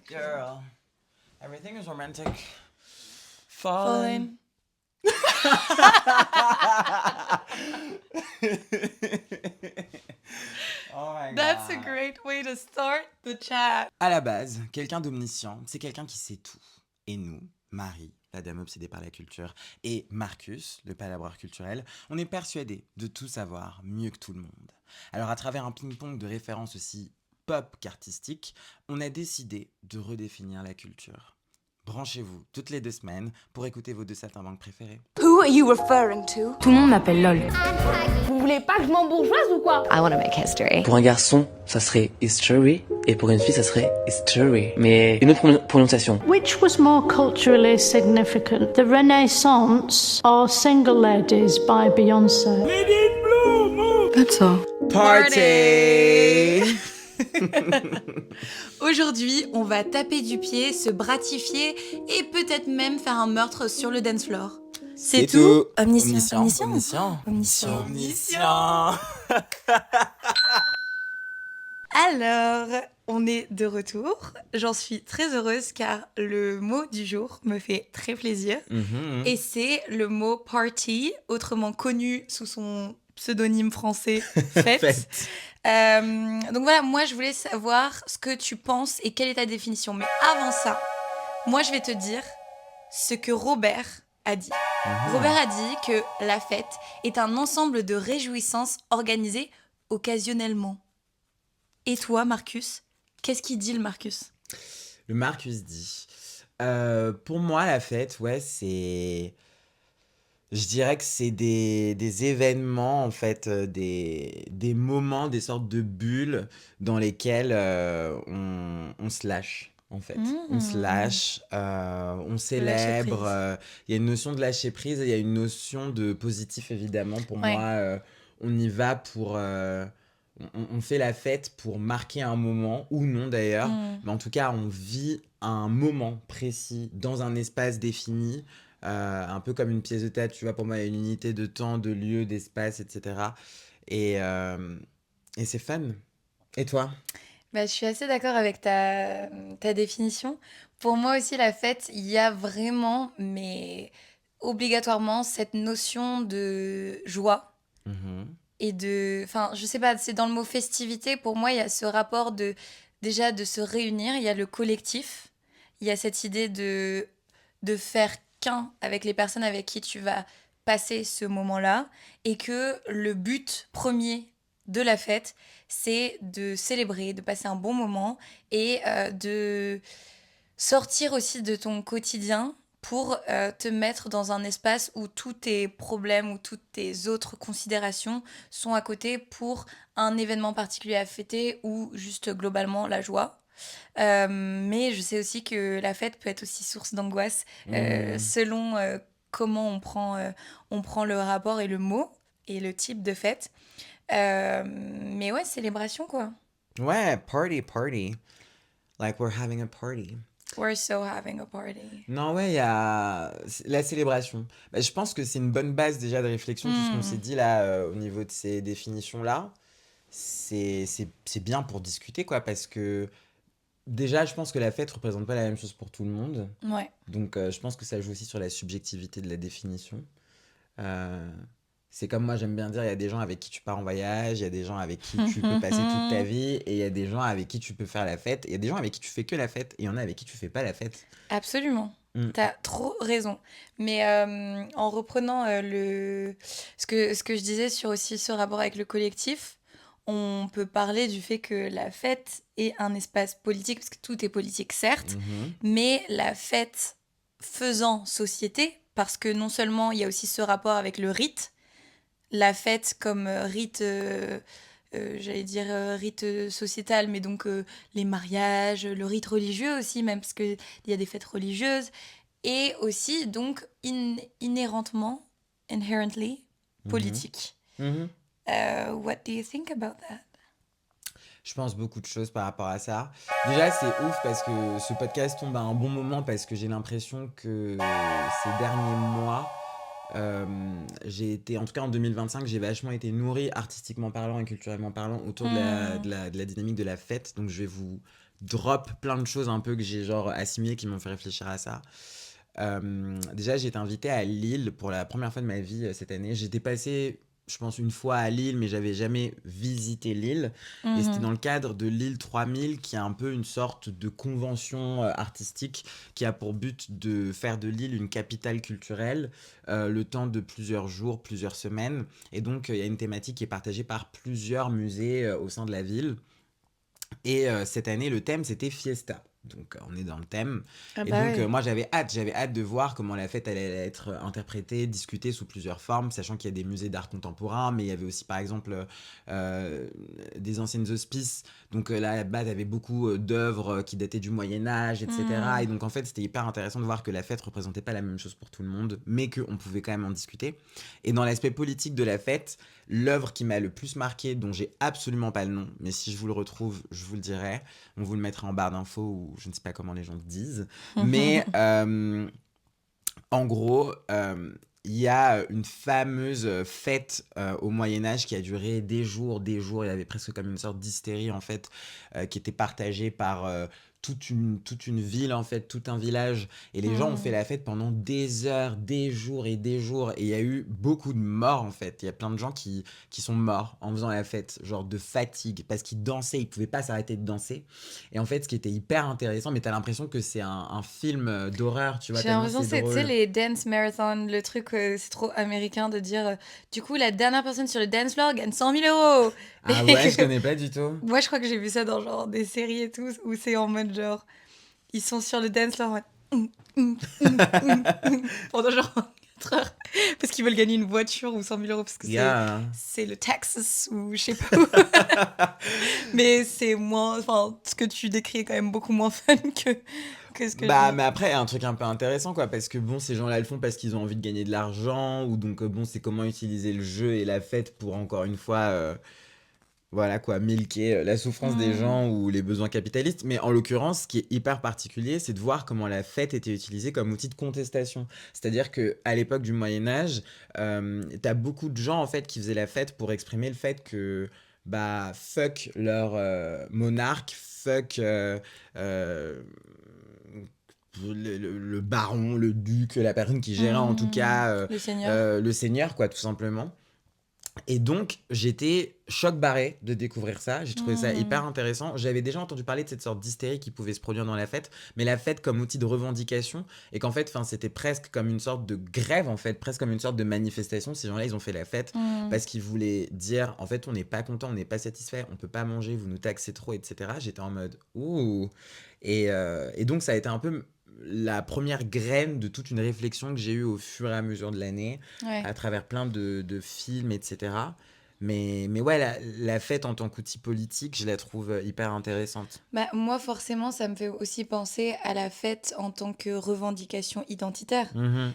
Girl, everything is romantic. Falling. Oh my God. That's a great way to start the chat. À la base, quelqu'un d'omniscient, c'est quelqu'un qui sait tout. Et nous, Marie, la dame obsédée par la culture, et Marcus, le palabreur culturel, on est persuadés de tout savoir mieux que tout le monde. Alors à travers un ping-pong de références aussi pop qu'artistiques, on a décidé de redéfinir la culture. Branchez-vous toutes les 2 semaines pour écouter vos 2 saltimbanques préférés. Who are you referring to? Tout le monde m'appelle LOL. Vous voulez pas que je m'embourgeoise ou quoi? I wanna make history. Pour un garçon, ça serait history, et pour une fille, ça serait history. Mais une autre prononciation. Which was more culturally significant, the Renaissance or Single Ladies by Beyoncé? That's all. Party! Aujourd'hui, on va taper du pied, se bratifier et peut-être même faire un meurtre sur le dance floor. C'est tout. Omniscient. Alors, on est de retour. J'en suis très heureuse car le mot du jour me fait très plaisir. Et c'est le mot party, autrement connu sous son pseudonyme français fête. Donc voilà, moi je voulais savoir ce que tu penses et quelle est ta définition. Mais avant ça, moi je vais te dire ce que Robert a dit. Robert a dit que la fête est un ensemble de réjouissances organisées occasionnellement. Et toi, Marcus, qu'est-ce qu'il dit le Marcus ? Le Marcus dit, pour moi la fête, ouais, c'est... Je dirais que c'est des événements, en fait, des moments, des sortes de bulles dans lesquelles on se lâche, en fait. On se lâche, on célèbre. Il y a une notion de lâcher prise et il y a une notion de positif, évidemment. Pour moi, on y va pour... on fait la fête pour marquer un moment, ou non d'ailleurs. Mais en tout cas, on vit un moment précis dans un espace défini. Un peu comme une pièce de théâtre, tu vois, pour moi, il y a une unité de temps, de lieu, d'espace, etc. Et c'est fun. Et toi ? Je suis assez d'accord avec ta définition. Pour moi aussi, la fête, il y a vraiment, mais obligatoirement, cette notion de joie et de... Enfin, je sais pas, c'est dans le mot festivité, pour moi, il y a ce rapport déjà de se réunir, il y a le collectif, il y a cette idée de faire qu'un avec les personnes avec qui tu vas passer ce moment-là, et que le but premier de la fête, c'est de célébrer, de passer un bon moment et de sortir aussi de ton quotidien pour te mettre dans un espace où tous tes problèmes ou toutes tes autres considérations sont à côté pour un événement particulier à fêter ou juste globalement la joie. Mais je sais aussi que la fête peut être aussi source d'angoisse selon comment on prend le rapport et le mot et le type de fête. Mais ouais, célébration quoi. Ouais, party. Like we're having a party. We're so having a party. Non, ouais, il y a la célébration. Je pense que c'est une bonne base déjà de réflexion, tout ce qu'on s'est dit là au niveau de ces définitions-là. C'est bien pour discuter, quoi, parce que déjà, je pense que la fête représente pas la même chose pour tout le monde. Ouais. Donc, je pense que ça joue aussi sur la subjectivité de la définition. C'est comme moi, j'aime bien dire, il y a des gens avec qui tu pars en voyage, il y a des gens avec qui tu peux passer toute ta vie, et il y a des gens avec qui tu peux faire la fête, et il y a des gens avec qui tu fais que la fête, et il y en a avec qui tu fais pas la fête. Absolument. T'as trop raison. Mais en reprenant ce que je disais sur aussi ce rapport avec le collectif, on peut parler du fait que la fête est un espace politique, parce que tout est politique, certes, mais la fête faisant société, parce que non seulement il y a aussi ce rapport avec le rite, la fête comme rite, rite sociétal, mais donc les mariages, le rite religieux aussi, même parce qu'il y a des fêtes religieuses, et aussi donc inherently politique. What do you think about that? Je pense beaucoup de choses par rapport à ça. Déjà, c'est ouf parce que ce podcast tombe à un bon moment parce que j'ai l'impression que ces derniers mois, j'ai été, en tout cas en 2025, j'ai vachement été nourrie artistiquement parlant et culturellement parlant autour de la dynamique de la fête. Donc je vais vous drop plein de choses un peu que j'ai genre assimilées qui m'ont fait réfléchir à ça. Déjà, j'ai été invitée à Lille pour la première fois de ma vie cette année. J'étais passée, je pense, une fois à Lille, mais j'avais jamais visité Lille. Et c'était dans le cadre de Lille 3000, qui est un peu une sorte de convention artistique qui a pour but de faire de Lille une capitale culturelle le temps de plusieurs jours, plusieurs semaines. Et donc, il y a une thématique qui est partagée par plusieurs musées au sein de la ville. Et cette année, le thème, c'était Fiesta. Donc, on est dans le thème. Ah Et bah donc, ouais. moi, j'avais hâte de voir comment la fête allait être interprétée, discutée sous plusieurs formes, sachant qu'il y a des musées d'art contemporain, mais il y avait aussi, par exemple, des anciennes hospices. Donc là-bas, il y avait beaucoup d'œuvres qui dataient du Moyen-Âge, etc. Et donc, en fait, c'était hyper intéressant de voir que la fête représentait pas la même chose pour tout le monde, mais qu'on pouvait quand même en discuter. Et dans l'aspect politique de la fête, l'œuvre qui m'a le plus marqué, dont j'ai absolument pas le nom, mais si je vous le retrouve, je vous le dirai. On vous le mettra en barre d'infos ou je ne sais pas comment les gens le disent. Mais en gros, il y a une fameuse fête au Moyen-Âge qui a duré des jours, des jours. Il y avait presque comme une sorte d'hystérie en fait, qui était partagée par toute une ville en fait, tout un village. Et les gens ont fait la fête pendant des heures, des jours et des jours. Et il y a eu beaucoup de morts en fait. Il y a plein de gens qui sont morts en faisant la fête, genre de fatigue, parce qu'ils dansaient, ils pouvaient pas s'arrêter de danser. Et en fait, ce qui était hyper intéressant, mais t'as l'impression que c'est un film d'horreur, tu vois, J'ai tellement l'impression que c'est c'est, tu sais, drôle. les dance marathon, le truc, c'est trop américain de dire du coup, la dernière personne sur le dance floor gagne 100 000 €. Ah Et ouais, je connais pas du tout. moi, je crois que j'ai vu ça dans genre des séries et tout, où c'est en mode genre, ils sont sur le dance floor en mode pendant genre 4 heures parce qu'ils veulent gagner une voiture ou 100 000 € parce que Yeah. c'est le Texas ou je sais pas où. Mais c'est moins, enfin, ce que tu décris est quand même beaucoup moins fun que ce que je Bah, dis. mais après, un truc un peu intéressant, quoi, parce que bon, ces gens-là le font parce qu'ils ont envie de gagner de l'argent, ou donc, bon, c'est comment utiliser le jeu et la fête pour, encore une fois, voilà, quoi, milquer la souffrance des Hmm. gens ou les besoins capitalistes. Mais en l'occurrence, ce qui est hyper particulier, c'est de voir comment la fête était utilisée comme outil de contestation. C'est-à-dire que à l'époque du Moyen-Âge, t'as beaucoup de gens, en fait, qui faisaient la fête pour exprimer le fait que, bah, fuck leur monarque, fuck euh, le baron, le duc, la personne qui gérait en tout cas Le Seigneur. le seigneur, quoi, tout simplement. Et donc, j'étais choc barré de découvrir ça. J'ai trouvé ça Hmm. hyper intéressant. J'avais déjà entendu parler de cette sorte d'hystérie qui pouvait se produire dans la fête, mais la fête comme outil de revendication, et qu'en fait, c'était presque comme une sorte de grève, en fait, presque comme une sorte de manifestation. Ces gens-là, ils ont fait la fête Hmm. parce qu'ils voulaient dire, en fait, on n'est pas content, on n'est pas satisfait, on peut pas manger, vous nous taxez trop, etc. J'étais en mode, ouh. Et donc, ça a été un peu la première graine de toute une réflexion que j'ai eue au fur et à mesure de l'année Ouais. à travers plein de films, etc. Mais ouais, la fête en tant qu'outil politique, je la trouve hyper intéressante. Bah, moi, forcément, ça me fait aussi penser à la fête en tant que revendication identitaire. Mhm.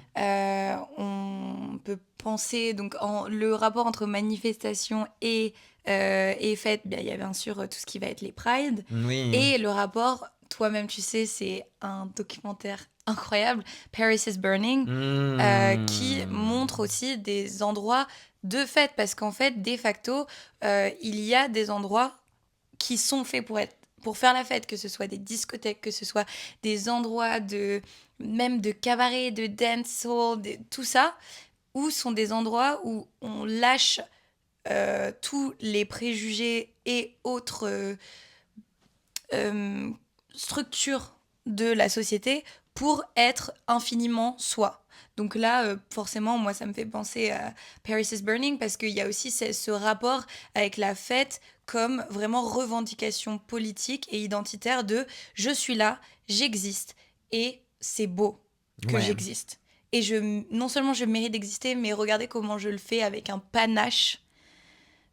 On peut penser donc le rapport entre manifestation et fête. Bien, il y a bien sûr tout ce qui va être les prides. Oui. Et le rapport, toi-même, tu sais, c'est un documentaire incroyable, Paris is Burning, qui montre aussi des endroits de fête. Parce qu'en fait, de facto, il y a des endroits qui sont faits pour faire la fête, que ce soit des discothèques, que ce soit des endroits même de cabaret, de dance hall, tout ça, où sont des endroits où on lâche tous les préjugés et autres euh, structures de la société pour être infiniment soi. Donc là, forcément, moi, ça me fait penser à Paris is Burning parce qu'il y a aussi ce rapport avec la fête comme vraiment revendication politique et identitaire de je suis là, j'existe et c'est beau que Ouais. j'existe. Et non seulement je mérite d'exister, mais regardez comment je le fais avec un panache.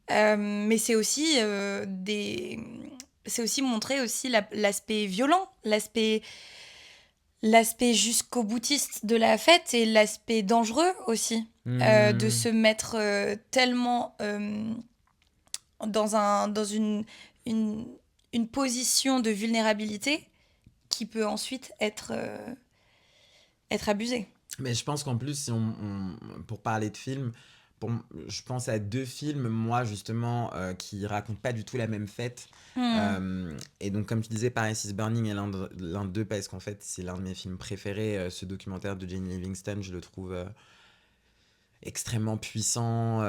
Mais c'est aussi montrer aussi l'aspect violent, l'aspect jusqu'au boutiste de la fête et l'aspect dangereux aussi de se mettre tellement dans une position de vulnérabilité qui peut ensuite être abusée. Mais je pense qu'en plus, si pour parler de film, je pense à 2 films, moi, justement, qui racontent pas du tout la même fête. Et donc, comme tu disais, Paris is Burning est l'un d'eux, parce qu'en fait, c'est l'un de mes films préférés. Ce documentaire de Jane Livingston, je le trouve extrêmement puissant.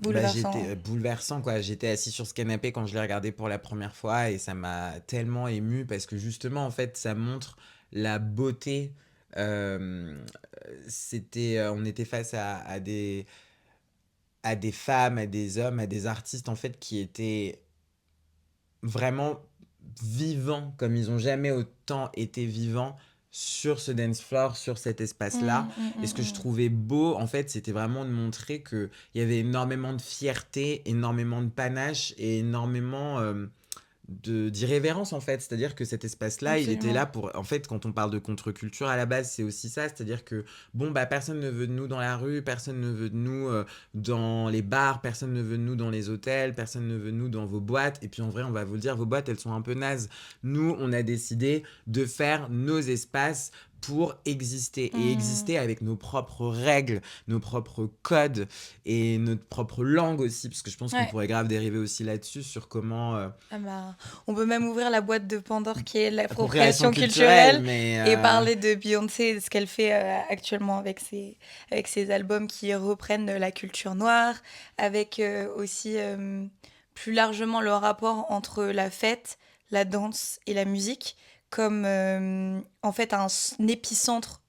Bouleversant. J'étais bouleversant, quoi. J'étais assis sur ce canapé quand je l'ai regardé pour la première fois, et ça m'a tellement ému, parce que justement, en fait, ça montre la beauté. On était face à des femmes, à des hommes, à des artistes, en fait, qui étaient vraiment vivants comme ils ont jamais autant été vivants sur ce dance floor, sur cet espace-là. Et ce que je trouvais beau, en fait, c'était vraiment de montrer qu'il y avait énormément de fierté, énormément de panache et énormément d'irrévérence, en fait. C'est-à-dire que cet espace-là, il était là pour... En fait, quand on parle de contre-culture, à la base, c'est aussi ça. C'est-à-dire que, bon, bah, personne ne veut de nous dans la rue, personne ne veut de nous dans les bars, personne ne veut de nous dans les hôtels, personne ne veut de nous dans vos boîtes. Et puis, en vrai, on va vous le dire, vos boîtes, elles sont un peu nazes. Nous, on a décidé de faire nos espaces pour exister, et exister avec nos propres règles, nos propres codes et notre propre langue aussi, parce que je pense qu'on pourrait grave dériver aussi là-dessus sur comment... on peut même ouvrir la boîte de Pandore qui est l'appropriation culturelle et parler de Beyoncé, de ce qu'elle fait actuellement avec ses albums qui reprennent la culture noire, avec aussi plus largement le rapport entre la fête, la danse et la musique, comme en fait un épicentre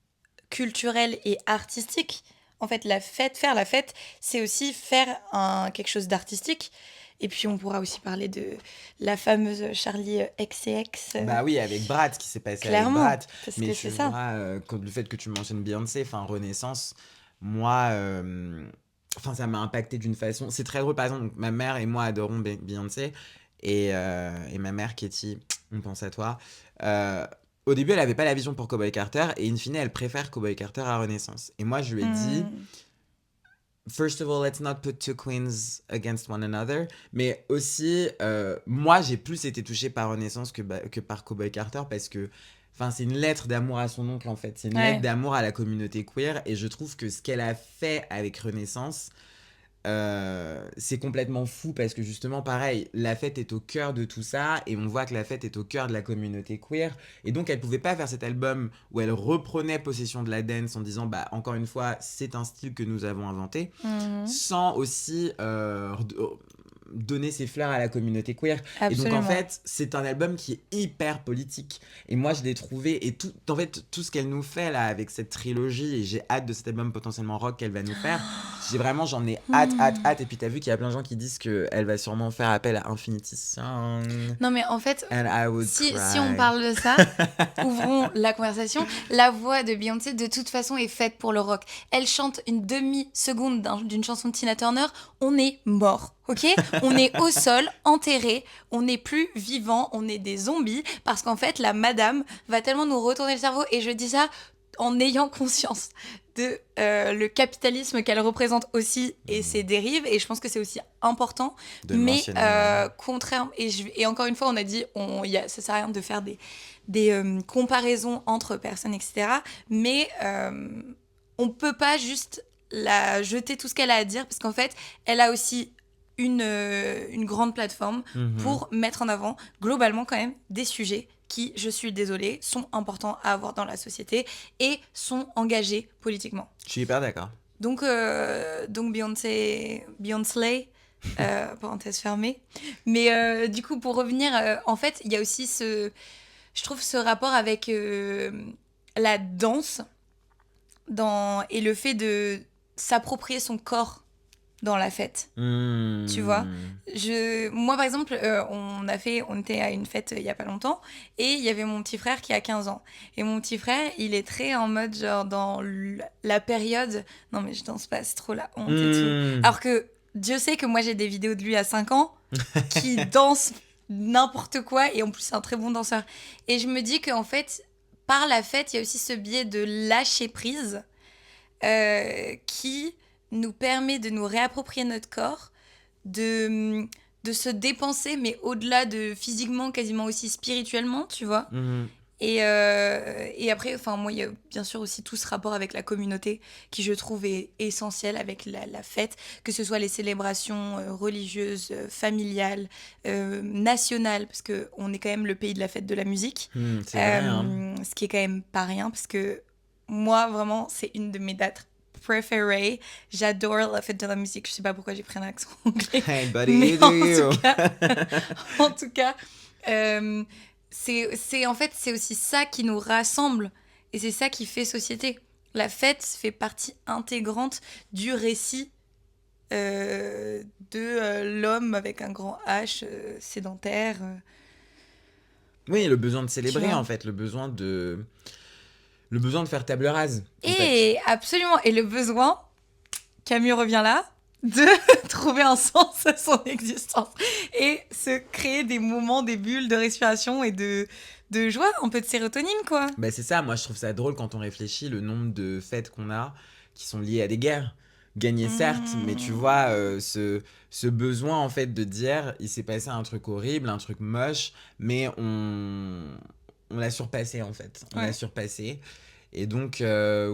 culturel et artistique. En fait, faire la fête, c'est aussi faire quelque chose d'artistique. Et puis, on pourra aussi parler de la fameuse Charli XCX. Bah oui, avec Brad, ce qui s'est passé clairement, avec Brad. parce Mais que tu c'est ça. vois, le fait que tu mentionnes Beyoncé, enfin Renaissance, moi, ça m'a impacté d'une façon... C'est très drôle, par exemple, ma mère et moi adorons Beyoncé, et ma mère, Katie, on pense à toi. Au début, elle avait pas la vision pour Cowboy Carter, et in fine, elle préfère Cowboy Carter à Renaissance. Et moi, je lui ai dit... First of all, let's not put two queens against one another. Mais aussi, moi, j'ai plus été touchée par Renaissance que par Cowboy Carter, parce que c'est une lettre d'amour à son oncle, en fait. C'est une lettre d'amour à la communauté queer. Et je trouve que ce qu'elle a fait avec Renaissance, c'est complètement fou, parce que justement, pareil, la fête est au cœur de tout ça, et on voit que la fête est au cœur de la communauté queer, et donc elle pouvait pas faire cet album où elle reprenait possession de la dance en disant, bah, encore une fois, c'est un style que nous avons inventé, sans aussi donner ses fleurs à la communauté queer. Absolument. Et donc, en fait, c'est un album qui est hyper politique. Et moi, je l'ai trouvé... Et tout ce qu'elle nous fait, là, avec cette trilogie, et j'ai hâte de cet album potentiellement rock qu'elle va nous faire. J'en ai hâte. Et puis, t'as vu qu'il y a plein de gens qui disent qu'elle va sûrement faire appel à Infinity Song. Non, mais en fait, si on parle de ça, ouvrons la conversation. La voix de Beyoncé, de toute façon, est faite pour le rock. Elle chante une demi-seconde d'une chanson de Tina Turner, on est mort. Ok, on est au sol, enterré, on n'est plus vivant, on est des zombies, parce qu'en fait, la madame va tellement nous retourner le cerveau, et je dis ça en ayant conscience de le capitalisme qu'elle représente aussi et ses dérives, et je pense que c'est aussi important, mais contraire, et encore une fois, on a dit, ça sert à rien de faire des comparaisons entre personnes, etc., mais on peut pas juste la jeter tout ce qu'elle a à dire, parce qu'en fait, elle a aussi une grande plateforme pour mettre en avant globalement quand même des sujets qui, je suis désolée, sont importants à avoir dans la société et sont engagés politiquement. Je suis hyper d'accord. Donc Beyoncé, parenthèse fermée. Mais du coup, pour revenir, en fait, il y a aussi je trouve ce rapport avec la danse et le fait de s'approprier son corps dans la fête, tu vois. Moi, par exemple, on était à une fête il y a pas longtemps, et il y avait mon petit frère qui a 15 ans. Et mon petit frère, il est très en mode, genre, dans la période... Non, mais je danse pas, c'est trop la honte et tout. Alors que Dieu sait que moi, j'ai des vidéos de lui à 5 ans qui danse n'importe quoi, et en plus, c'est un très bon danseur. Et je me dis qu'en fait, par la fête, il y a aussi ce biais de lâcher prise qui... nous permet de nous réapproprier notre corps, de se dépenser, mais au-delà de physiquement, quasiment aussi spirituellement, tu vois. Et après, enfin, moi, il y a bien sûr aussi tout ce rapport avec la communauté qui, je trouve, est essentiel avec la fête, que ce soit les célébrations religieuses, familiales, nationales, parce qu'on est quand même le pays de la fête de la musique. C'est vrai, hein. Ce qui est quand même pas rien, parce que moi, vraiment, c'est une de mes dates préférées. J'adore la fête de la musique. Je sais pas pourquoi j'ai pris un accent anglais. Hey buddy, Mais you do en you. en tout cas, en fait, c'est aussi ça qui nous rassemble et c'est ça qui fait société. La fête fait partie intégrante du récit de l'homme avec un grand H sédentaire. Oui, le besoin de Tu célébrer, vois. en fait, le besoin de faire table rase, en fait. Et absolument, et le besoin, Camus revient là, de trouver un sens à son existence et se créer des moments, des bulles de respiration et de joie, un peu de sérotonine, quoi. Bah, c'est ça, moi je trouve ça drôle quand on réfléchit le nombre de fêtes qu'on a qui sont liées à des guerres. Gagnées certes, mais tu vois, ce besoin en fait de dire il s'est passé un truc horrible, un truc moche, mais on l'a surpassé en fait. On l'a Ouais. surpassé. Et donc,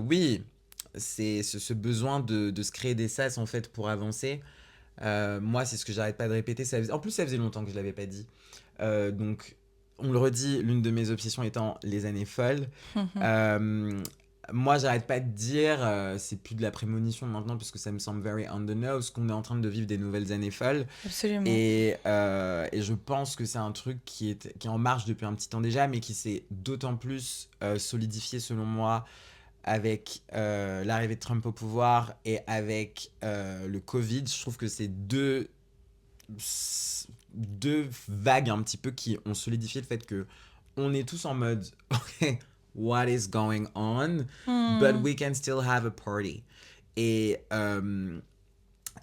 oui, c'est ce besoin de se créer des sas en fait pour avancer. Moi, c'est ce que j'arrête pas de répéter. En plus, ça faisait longtemps que je l'avais pas dit. Donc, on le redit, l'une de mes obsessions étant les années folles. Moi, j'arrête pas de dire, c'est plus de la prémonition maintenant, parce que ça me semble very on the nose, qu'on est en train de vivre des nouvelles années folles. Absolument. Et je pense que c'est un truc qui est en marche depuis un petit temps déjà, mais qui s'est d'autant plus solidifié, selon moi, avec l'arrivée de Trump au pouvoir et avec le Covid. Je trouve que c'est deux vagues un petit peu qui ont solidifié le fait que on est tous en mode ok, what is going on, but we can still have a party. Et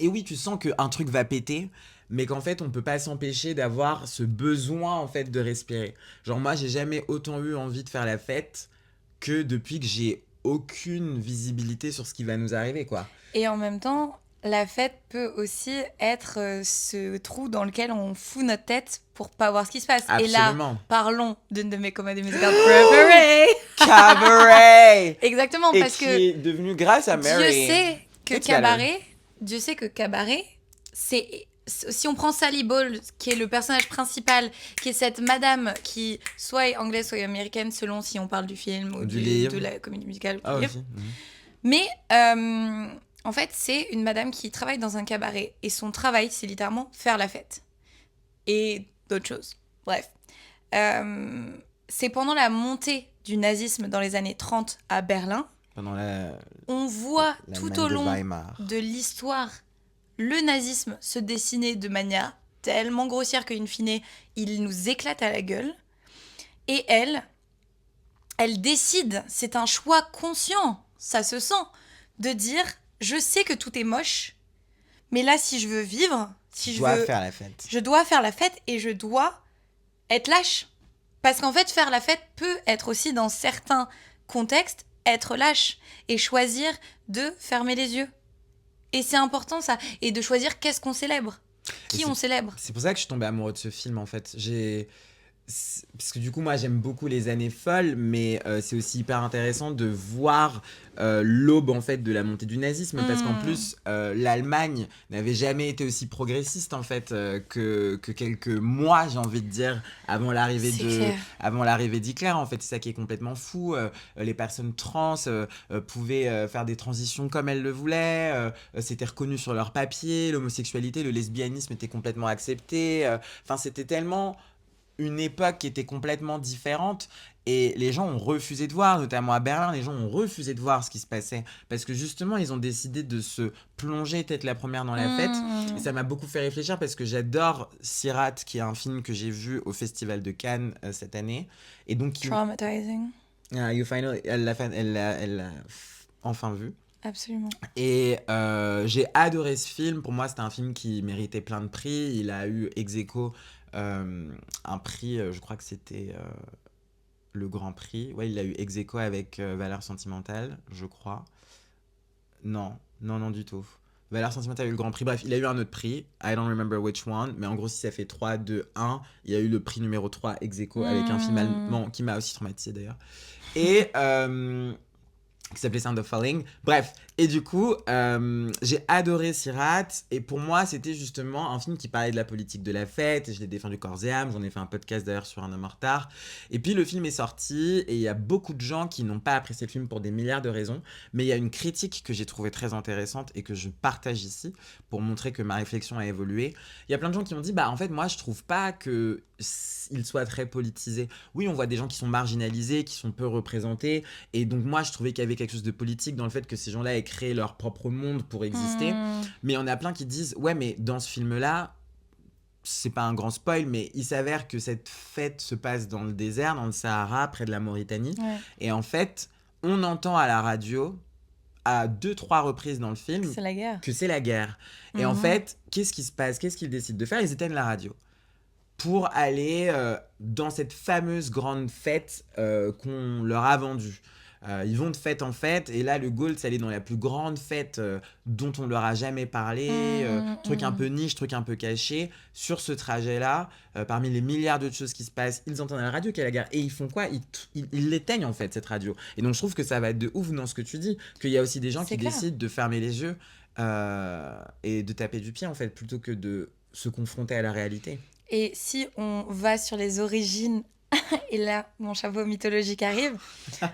oui, tu sens qu'un truc va péter, mais qu'en fait on peut pas s'empêcher d'avoir ce besoin en fait de respirer. Genre moi j'ai jamais autant eu envie de faire la fête que depuis que j'ai aucune visibilité sur ce qui va nous arriver, quoi. Et en même temps, la fête peut aussi être ce trou dans lequel on fout notre tête pour pas voir ce qui se passe. Et là, Absolument. parlons d'une de mes comédies musicales préférées. Cabaret. Exactement, Et parce qui que est devenu grâce à Mary. Dieu sait que Cabaret, c'est si on prend Sally Ball, qui est le personnage principal, qui est cette madame qui soit est anglaise, soit est américaine, selon si on parle du film ou Du livre. de la comédie musicale ou du Ah livre. aussi. Mais en fait, c'est une madame qui travaille dans un cabaret et son travail, c'est littéralement faire la fête et d'autres choses. Bref. C'est pendant la montée du nazisme dans les années 30 à Berlin. Pendant la On voit tout l'Allemagne au de long Weimar. de l'histoire le nazisme se dessiner de manière tellement grossière qu'in fine, il nous éclate à la gueule. Et elle décide, c'est un choix conscient, ça se sent, de dire je sais que tout est moche, mais là si je veux vivre, si Je je dois veux, faire la fête. je dois faire la fête et je dois être lâche. Parce qu'en fait, faire la fête peut être aussi dans certains contextes être lâche et choisir de fermer les yeux. Et c'est important ça, et de choisir qu'est-ce qu'on célèbre, qui Et on célèbre. C'est pour ça que je suis tombée amoureux de ce film en fait. Parce que du coup moi j'aime beaucoup les années folles, mais c'est aussi hyper intéressant de voir l'aube en fait de la montée du nazisme, parce qu'en plus l'Allemagne n'avait jamais été aussi progressiste en fait que quelques mois, j'ai envie de dire, avant l'arrivée d'Hitler. En fait, c'est ça qui est complètement fou. Les personnes trans pouvaient faire des transitions comme elles le voulaient, c'était reconnu sur leur papier, l'homosexualité, le lesbianisme était complètement accepté. Enfin, c'était tellement une époque qui était complètement différente, et les gens ont refusé de voir, notamment à Berlin, les gens ont refusé de voir ce qui se passait, parce que justement ils ont décidé de se plonger tête la première dans la fête. Et ça m'a beaucoup fait réfléchir, parce que j'adore Sirat, qui est un film que j'ai vu au Festival de Cannes cette année, et donc Traumatizing. elle l'a enfin vu. Absolument. Et j'ai adoré ce film. Pour moi, c'était un film qui méritait plein de prix. Il a eu ex aequo un prix, je crois que c'était le Grand Prix. Ouais, il a eu ex aequo avec Valeurs sentimentales, je crois. Non du tout. Valeurs sentimentales a eu le grand prix. Bref, il a eu un autre prix. I don't remember which one. Mais en gros, si ça fait 3, 2, 1, il y a eu le prix numéro 3 ex aequo avec un film allemand qui m'a aussi traumatisé d'ailleurs. Et qui s'appelait Sound of Falling. Bref, et du coup, j'ai adoré Sirat. Et pour moi, c'était justement un film qui parlait de la politique de la fête. Et je l'ai défendu corps et âme. J'en ai fait un podcast d'ailleurs sur Un homme en retard. Et puis le film est sorti. Et il y a beaucoup de gens qui n'ont pas apprécié le film pour des milliards de raisons. Mais il y a une critique que j'ai trouvée très intéressante et que je partage ici pour montrer que ma réflexion a évolué. Il y a plein de gens qui m'ont dit, en fait, moi, je trouve pas que il soit très politisé. Oui, on voit des gens qui sont marginalisés, qui sont peu représentés. Et donc moi, je trouvais qu'il y avait quelque chose de politique dans le fait que ces gens-là aient créé leur propre monde pour exister. Mais il y en a plein qui disent, ouais, mais dans ce film-là, c'est pas un grand spoil, mais il s'avère que cette fête se passe dans le désert, dans le Sahara, près de la Mauritanie. Ouais. Et en fait, on entend à la radio, à 2-3 reprises dans le film, C'est la guerre. que c'est la guerre. Et en fait, qu'est-ce qui se passe? Qu'est-ce qu'ils décident de faire? Ils éteignent la radio pour aller dans cette fameuse grande fête qu'on leur a vendue. Ils vont de fête en fête, et là, le goal, c'est aller dans la plus grande fête dont on leur a jamais parlé, truc un peu niche, truc un peu caché. Sur ce trajet-là, parmi les milliards d'autres choses qui se passent, ils entendent à la radio qu'il y a la guerre, et ils font quoi? Ils l'éteignent, en fait, cette radio. Et donc, je trouve que ça va être de ouf dans ce que tu dis, qu'il y a aussi des gens qui décident de fermer les yeux et de taper du pied, en fait, plutôt que de se confronter à la réalité. Et si on va sur les origines, et là, mon chapeau mythologique arrive,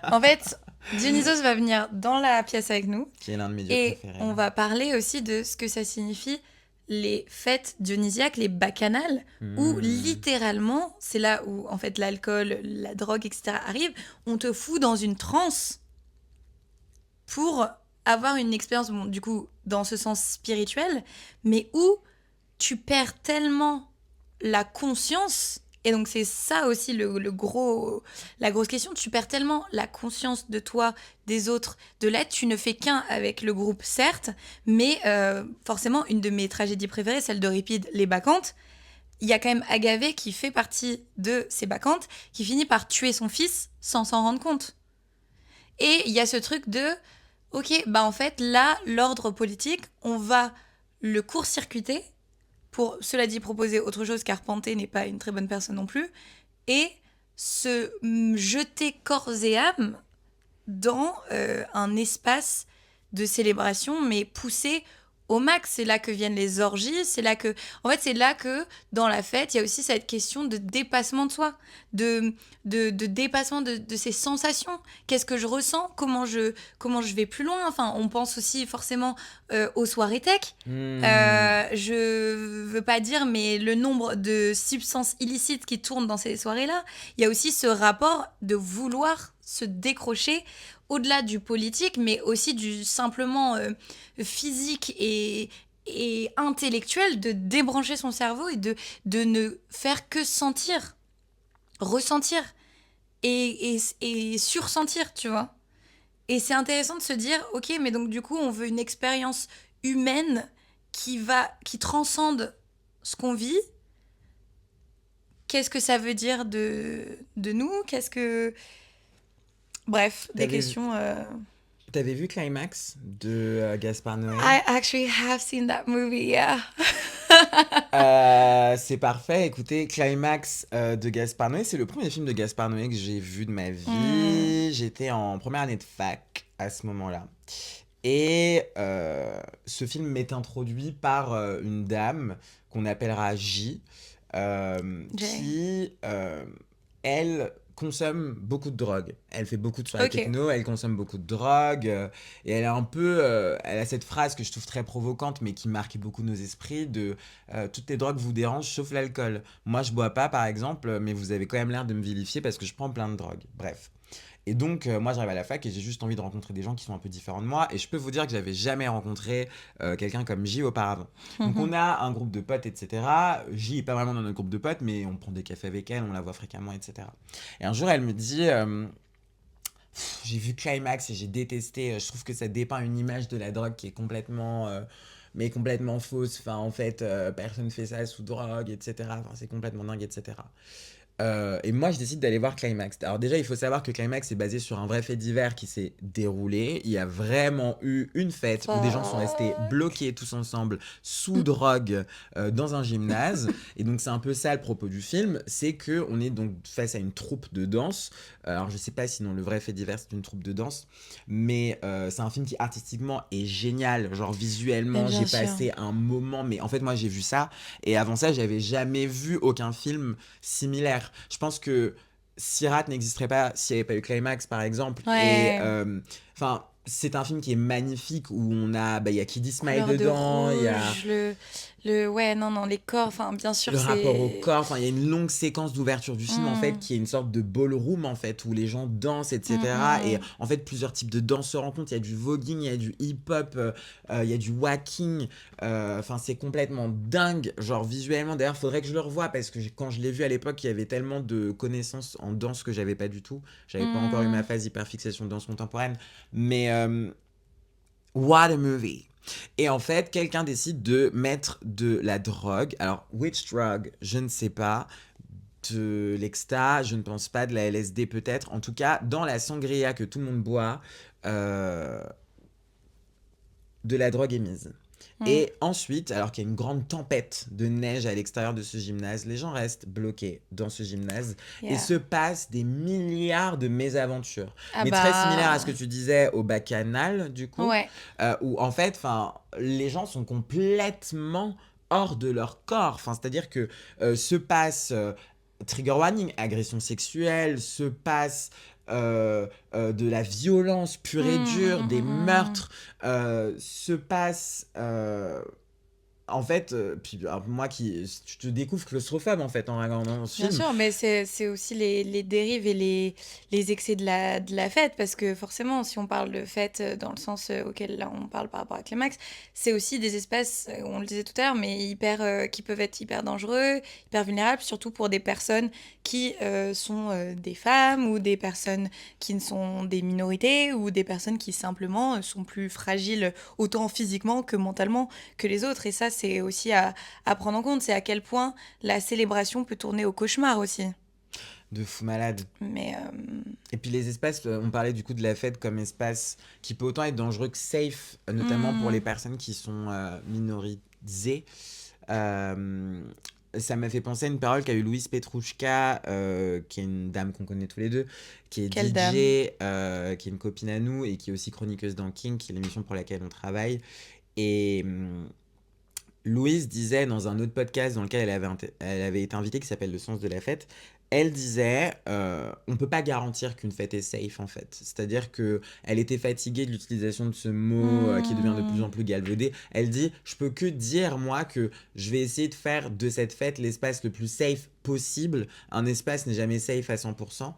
en fait, Dionysos va venir dans la pièce avec nous. Qui est l'un de mes dieux Et préférés. on va parler aussi de ce que ça signifie, les fêtes dionysiaques, les bacchanales, où littéralement, c'est là où en fait l'alcool, la drogue, etc. arrivent, on te fout dans une transe pour avoir une expérience, bon, du coup, dans ce sens spirituel, mais où tu perds tellement la conscience. Et donc c'est ça aussi la grosse question, tu perds tellement la conscience de toi, des autres, de l'être, tu ne fais qu'un avec le groupe, certes, mais forcément, une de mes tragédies préférées, celle d'Euripide, les Bacchantes, il y a quand même Agavée qui fait partie de ces Bacchantes, qui finit par tuer son fils sans s'en rendre compte. Et il y a ce truc de, ok, en fait, là, l'ordre politique, on va le court-circuiter, pour, cela dit, proposer autre chose, car Panthée n'est pas une très bonne personne non plus, et se jeter corps et âme dans un espace de célébration, mais poussé au max. C'est là que viennent les orgies, c'est là que dans la fête, il y a aussi cette question de dépassement de soi, de dépassement de ses sensations. Qu'est-ce que je ressens? Comment je vais plus loin? Enfin, on pense aussi forcément aux soirées tech. Je veux pas dire, mais le nombre de substances illicites qui tournent dans ces soirées-là, il y a aussi ce rapport de vouloir se décrocher au-delà du politique, mais aussi du simplement physique et intellectuel, de débrancher son cerveau et de ne faire que sentir, ressentir et sursentir, tu vois. Et c'est intéressant de se dire, ok, mais donc du coup, on veut une expérience humaine qui transcende ce qu'on vit. Qu'est-ce que ça veut dire de nous? Bref, des questions... T'avais vu Climax de Gaspard Noé? I actually have seen that movie, yeah. C'est parfait. Écoutez, Climax de Gaspard Noé, c'est le premier film de Gaspard Noé que j'ai vu de ma vie. J'étais en première année de fac à ce moment-là. Et ce film m'est introduit par une dame qu'on appellera J, qui, elle, consomme beaucoup de drogue. Elle fait beaucoup de soirées techno, elle consomme beaucoup de drogue, et elle a cette phrase que je trouve très provocante, mais qui marque beaucoup nos esprits, de toutes les drogues vous dérangent sauf l'alcool. Moi, je bois pas, par exemple, mais vous avez quand même l'air de me vilifier parce que je prends plein de drogue. Bref. Et donc, moi, j'arrive à la fac et j'ai juste envie de rencontrer des gens qui sont un peu différents de moi. Et je peux vous dire que j'avais jamais rencontré quelqu'un comme J auparavant. Donc, on a un groupe de potes, etc. J est pas vraiment dans notre groupe de potes, mais on prend des cafés avec elle, on la voit fréquemment, etc. Et un jour, elle me dit... j'ai vu Climax et j'ai détesté. Je trouve que ça dépeint une image de la drogue qui est complètement fausse. Enfin, en fait, personne fait ça sous drogue, etc. Enfin, c'est complètement dingue, etc. Et moi, je décide d'aller voir Climax. Alors déjà, il faut savoir que Climax est basé sur un vrai fait divers qui s'est déroulé. Il y a vraiment eu une fête où des gens sont restés bloqués tous ensemble sous drogue dans un gymnase. Et donc, c'est un peu ça le propos du film. C'est qu'on est donc face à une troupe de danse. Alors, je sais pas si dans le vrai fait divers, c'est une troupe de danse. Mais c'est un film qui artistiquement est génial. Genre, visuellement, Mais bien j'ai sûr. passé un moment. Mais en fait, moi, j'ai vu ça. Et avant ça, j'avais jamais vu aucun film similaire. Je pense que Sirat n'existerait pas s'il n'y avait pas eu Climax, par exemple. Ouais. Et enfin, c'est un film qui est magnifique où on a, il y a Kid Smile Couleur de dedans, il y a rouge, ouais, non, les corps, enfin, bien sûr, le rapport au c'est... corps. Enfin, il y a une longue séquence d'ouverture du film en fait qui est une sorte de ballroom en fait où les gens dansent, etc. Et en fait, plusieurs types de danse se rencontrent. Il y a du voguing, il y a du hip-hop, il y a du walking. Enfin, c'est complètement dingue, genre visuellement. D'ailleurs, faudrait que je le revoie parce que quand je l'ai vu à l'époque, il y avait tellement de connaissances en danse que j'avais pas du tout. J'avais pas encore eu ma phase hyperfixation de danse contemporaine. Mais what a movie! Et en fait, quelqu'un décide de mettre de la drogue. Alors, which drug? Je ne sais pas. De l'exta, je ne pense pas. De la LSD peut-être. En tout cas, dans la sangria que tout le monde boit, de la drogue est mise. Et ensuite, alors qu'il y a une grande tempête de neige à l'extérieur de ce gymnase, les gens restent bloqués dans ce gymnase et se passent des milliards de mésaventures. Mais très similaire à ce que tu disais au Bacchanal, du coup, Ouais. où en fait, les gens sont complètement hors de leur corps. Enfin, c'est-à-dire que se passe trigger warning, agression sexuelle, se passe de la violence pure et dure, des meurtres, se passe en fait, puis alors, moi je te découvre claustrophobe en fait en regardant ce Bien film. sûr, mais c'est aussi les dérives et les excès de la fête, parce que forcément, si on parle de fête dans le sens auquel là on parle par rapport à Climax, c'est aussi des espaces, on le disait tout à l'heure, mais qui peuvent être hyper dangereux, hyper vulnérables, surtout pour des personnes qui sont des femmes ou des personnes qui ne sont des minorités ou des personnes qui simplement sont plus fragiles autant physiquement que mentalement que les autres. Et ça, c'est aussi à prendre en compte, c'est à quel point la célébration peut tourner au cauchemar aussi. De fou malade. Mais Et puis les espaces, on parlait du coup de la fête comme espace qui peut autant être dangereux que safe, notamment pour les personnes qui sont minorisées. Ça m'a fait penser à une parole qu'a eu Louise Petrouchka, qui est une dame qu'on connaît tous les deux, qui est Quelle DJ, dame qui est une copine à nous et qui est aussi chroniqueuse dans King, qui est l'émission pour laquelle on travaille. Et Louise disait dans un autre podcast dans lequel elle avait été invitée, qui s'appelle Le sens de la fête, elle disait on peut pas garantir qu'une fête est safe en fait. C'est-à-dire que elle était fatiguée de l'utilisation de ce mot qui devient de plus en plus galvaudé. Elle dit je peux que dire moi que je vais essayer de faire de cette fête l'espace le plus safe possible. Un espace n'est jamais safe à 100%.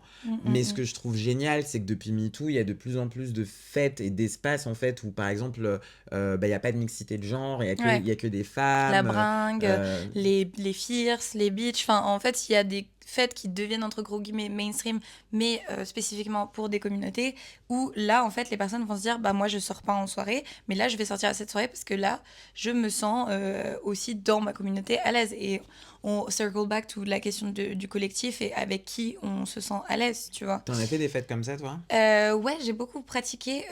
Mais ce que je trouve génial, c'est que depuis MeToo, il y a de plus en plus de fêtes et d'espaces en fait où par exemple il y a pas de mixité de genre, il y a que des femmes. la bringue, les fierces, les bitches, enfin en fait il y a des fêtes qui deviennent entre gros guillemets mainstream, mais spécifiquement pour des communautés où là en fait les personnes vont se dire bah moi je sors pas en soirée, mais là je vais sortir à cette soirée parce que là je me sens aussi dans ma communauté à l'aise. Et on circle back to la question du collectif et avec qui on se sent à l'aise, tu vois. T'en as fait des fêtes comme ça toi? Ouais, j'ai beaucoup pratiqué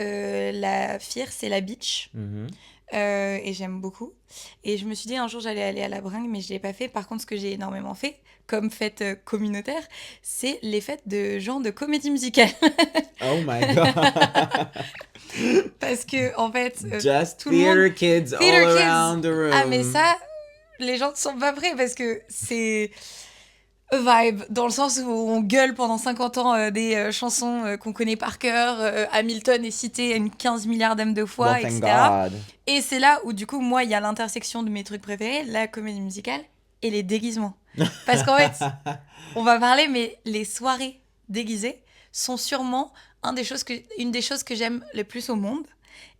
la fierce et la bitch. Et j'aime beaucoup. Et je me suis dit un jour j'allais aller à la bringue, mais je l'ai pas fait. Par contre, ce que j'ai énormément fait comme fête communautaire, c'est les fêtes de gens de comédie musicale. Oh my god. Parce que en fait, Just tout le monde... theater kids Theater all kids. around the room. Ah mais ça, les gens ne sont pas prêts parce que c'est vibe, dans le sens où on gueule pendant 50 ans des chansons qu'on connaît par cœur. Hamilton est cité une 15 milliards de fois, Well, thank etc. God. Et c'est là où, du coup, moi, il y a l'intersection de mes trucs préférés, la comédie musicale et les déguisements. Parce qu'en fait, on va parler, mais les soirées déguisées sont sûrement une des choses que j'aime le plus au monde.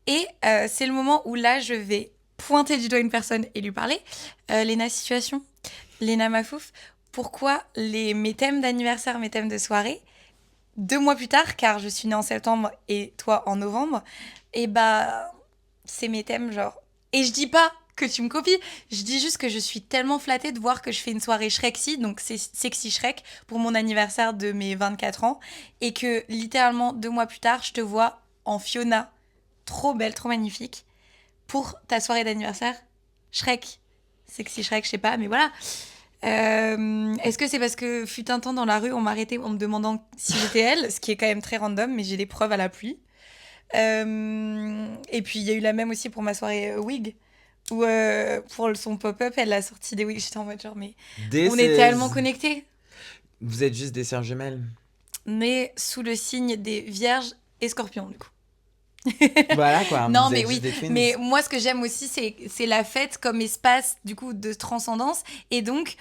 Et c'est le moment où là, je vais pointer du doigt une personne et lui parler. Léna Situation, Léna Mafouf, pourquoi mes thèmes d'anniversaire, mes thèmes de soirée, 2 mois plus tard, car je suis née en septembre et toi en novembre, et bah, c'est mes thèmes genre... Et je dis pas que tu me copies. Je dis juste que je suis tellement flattée de voir que je fais une soirée Shrexy, donc c'est Sexy Shrek, pour mon anniversaire de mes 24 ans. Et que littéralement 2 mois plus tard, je te vois en Fiona, trop belle, trop magnifique, pour ta soirée d'anniversaire. Shrek, Sexy Shrek, je sais pas, mais voilà. Est-ce que c'est parce que fut un temps dans la rue, on m'arrêtait en me demandant si j'étais elle, ce qui est quand même très random, mais j'ai des preuves à la pluie. Et puis il y a eu la même aussi pour ma soirée wig, où pour son pop-up, elle a sorti des wigs. J'étais en mode genre, mais Des on est seize. tellement connectés. Vous êtes juste des sœurs jumelles. Mais sous le signe des vierges et scorpions, du coup. Voilà quoi. Non, vous mais êtes oui. juste des twins. Mais moi, ce que j'aime aussi, c'est la fête comme espace, du coup, de transcendance. Et donc,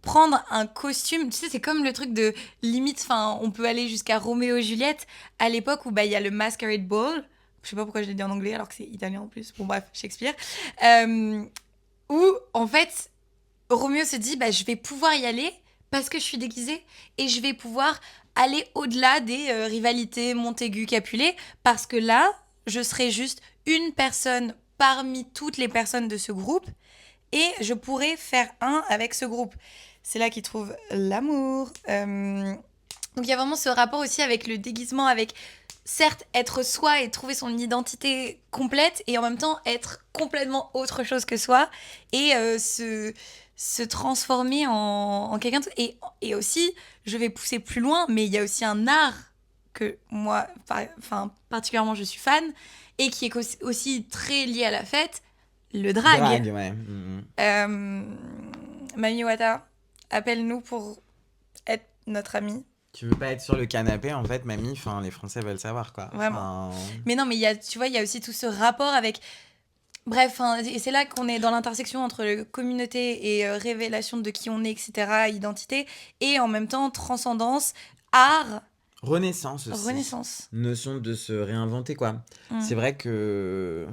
prendre un costume, tu sais, c'est comme le truc de limite, enfin, on peut aller jusqu'à Roméo et Juliette, à l'époque où bah, y a le Masquerade Ball. Je sais pas pourquoi je l'ai dit en anglais alors que c'est italien en plus. Bon, bref, Shakespeare. Où, en fait, Roméo se dit, bah, je vais pouvoir y aller parce que je suis déguisée et je vais pouvoir aller au-delà des rivalités Montaigu-Capulet parce que là, je serai juste une personne parmi toutes les personnes de ce groupe et je pourrai faire un avec ce groupe. C'est là qu'il trouve l'amour. Donc il y a vraiment ce rapport aussi avec le déguisement, avec certes être soi et trouver son identité complète et en même temps être complètement autre chose que soi et se transformer en quelqu'un d'autre. Et aussi, je vais pousser plus loin, mais il y a aussi un art que moi, particulièrement, je suis fan et qui est aussi très lié à la fête, le drag. Drag, ouais. Mami Wata, appelle-nous pour être notre amie. Tu veux pas être sur le canapé, en fait, mamie? Enfin, les Français veulent savoir, quoi. Vraiment. Enfin... Mais non, mais tu vois, il y a aussi tout ce rapport avec... Bref, et c'est là qu'on est dans l'intersection entre communauté et révélation de qui on est, etc., identité, et en même temps transcendance, art... Renaissance aussi. Renaissance. Notion de se réinventer, quoi. C'est vrai que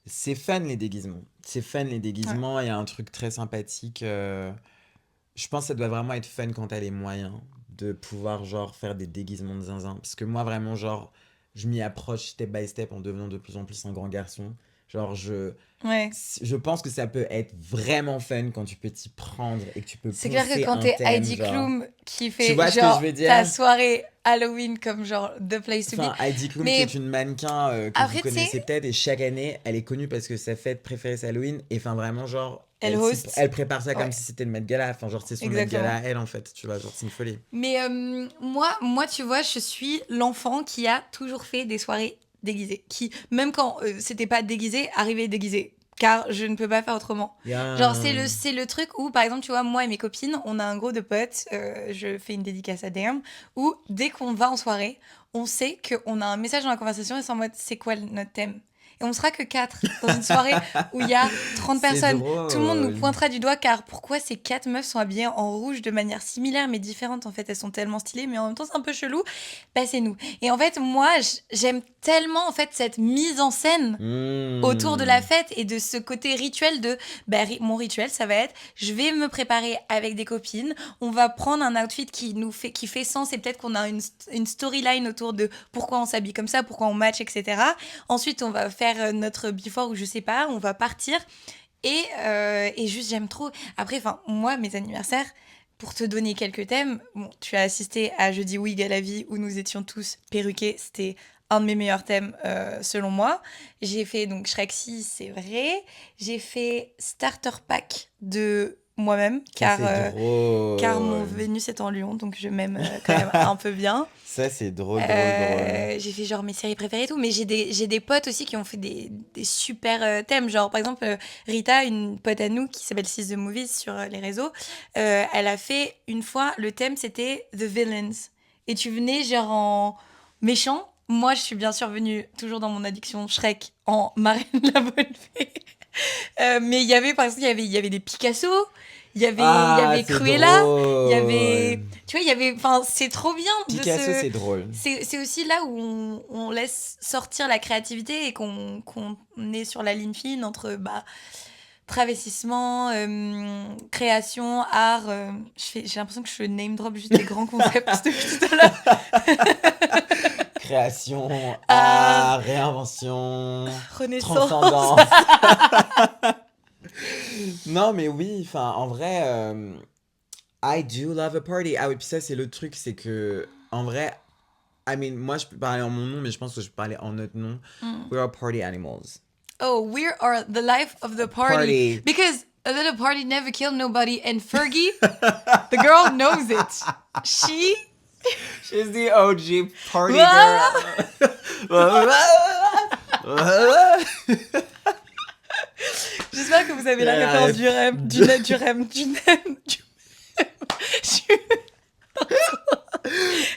c'est fun, les déguisements. C'est fun, les déguisements. Il y a un truc très sympathique. Je pense que ça doit vraiment être fun quand t'as les moyens de pouvoir, genre, faire des déguisements de zinzin. Parce que moi, vraiment, genre, je m'y approche step by step en devenant de plus en plus un grand garçon. Genre, je pense que ça peut être vraiment fun quand tu peux t'y prendre et que tu peux C'est clair que quand t'es Heidi Klum qui fait tu vois genre ce que je veux dire? ta soirée Halloween comme genre The Place to Be. Enfin, Heidi Klum qui est une mannequin que après, vous connaissez peut-être et chaque année elle est connue parce que sa fête préférée c'est Halloween et enfin vraiment genre elle host. Elle prépare ça comme si c'était le Met Gala, enfin genre c'est son Met Gala à elle en fait, tu vois, genre c'est une folie. Mais moi tu vois, je suis l'enfant qui a toujours fait des soirées déguisées, qui même quand c'était pas déguisé, arrivait déguisé. Car je ne peux pas faire autrement. Yeah. Genre, c'est le truc où, par exemple, tu vois, moi et mes copines, on a un groupe de potes, je fais une dédicace à DM, où dès qu'on va en soirée, on sait qu'on a un message dans la conversation et c'est en mode, c'est quoi notre thème ? Et on sera que 4 dans une soirée où il y a 30 personnes. Drôle. Tout le monde nous pointera du doigt car pourquoi ces 4 meufs sont habillées en rouge de manière similaire mais différente en fait. Elles sont tellement stylées mais en même temps c'est un peu chelou. Bah c'est nous. Et en fait moi j'aime tellement en fait cette mise en scène autour de la fête et de ce côté rituel de mon rituel ça va être je vais me préparer avec des copines. On va prendre un outfit qui fait sens et peut-être qu'on a une storyline autour de pourquoi on s'habille comme ça, pourquoi on match, etc. Ensuite on va faire notre before ou je sais pas, on va partir et juste j'aime trop. Après, moi, mes anniversaires, pour te donner quelques thèmes, bon, tu as assisté à Jeudi Wig à la vie où nous étions tous perruqués, c'était un de mes meilleurs thèmes selon moi. J'ai fait donc Shrexy, c'est vrai. J'ai fait Starter Pack de moi-même car mon Vénus est en Lion donc je m'aime quand même un peu bien. Ça c'est drôle. J'ai fait genre mes séries préférées et tout, mais j'ai des potes aussi qui ont fait des super thèmes, genre par exemple Rita, une pote à nous qui s'appelle Sis the Movies sur les réseaux, elle a fait une fois, le thème c'était The Villains et tu venais genre en méchant. Moi je suis bien sûr venue toujours dans mon addiction Shrek en Marraine de la Bonne Fée. Mais il y avait par exemple il y avait des Picasso, il y avait Cruella, il y avait tu vois, il y avait c'est trop bien Picasso, c'est drôle. C'est aussi là où on laisse sortir la créativité et qu'on est sur la ligne fine entre travestissement, création, art. J'ai l'impression que je name drop juste des grands concepts depuis tout à l'heure. Création, art, réinvention, Renaissance. transcendance. Non, mais oui, enfin, en vrai, I do love a party. Ah oui, puis ça, c'est le truc, c'est que, en vrai, I mean, moi, je peux parler en mon nom, mais je pense que je peux parler en notre nom. We are party animals. Oh, we are the life of the party. Because a little party never killed nobody. And Fergie, the girl knows it. She's the OG party girl. J'espère que vous avez la Yeah, référence du rem, du rem.